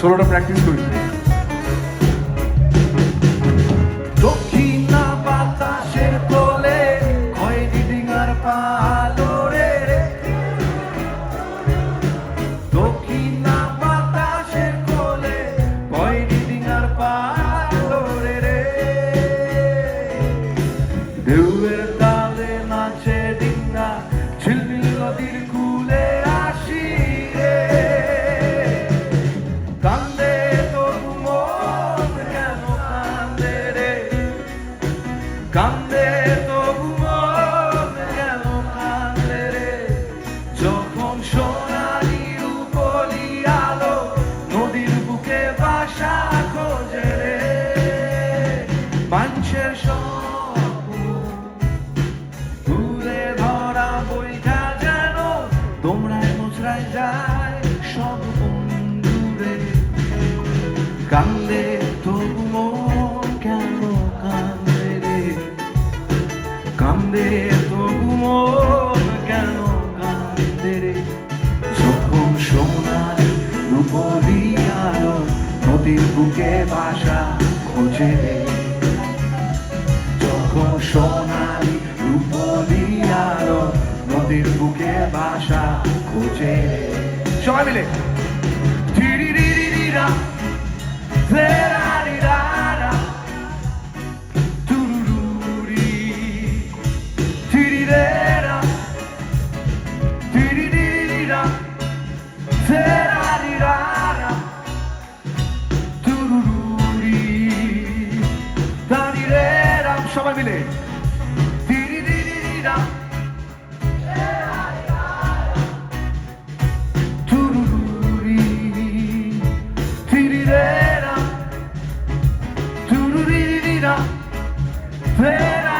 সোলোটা practice করি। দক্ষিণা বাতাসের কোলে খয়েরি ডিঙার পালো রে, দক্ষিণা বাতাসের কোলে খয়েরি ডিঙার পালো রে, ঢেউয়ের তালে নাচে ডিঙা ঝিলমিল নদীর কূলে আসি রে, কান্দে তবু মন কেন কান্দে রে, কান্দে তবু মন কেন কান্দে রে, যখন সোনালি রূপলি আলো নদীর বুকে বাসা খোঁজে রে, মানুষের তুলে ধরা বইটা যেন তোমরায় মোচড়ায় যায় সব বন্ধুরে, কান্দে তবু মন কেন কান্দে রে, কান্দে তবু মন কেন কান্দে রে, যখন সোনালি রূপলি আলো নদীর বুকে বাসা খোঁজে রে, যখন সোনালি রূপলি আলো নদীর বুকে বাসা খোঁজে রে। সবাই মিলে টিরিরিরিরা ফেরারিরারা তুরুরুরি টিরিরেরা টিরিরিরিরা ফেরারিরারা তুরুরুরি দাঁড়িরেরা। সবাই মিলে টিরিরিরিরা তুরুরুরি টিরিরেরা তুরুরিরিরা ফেরা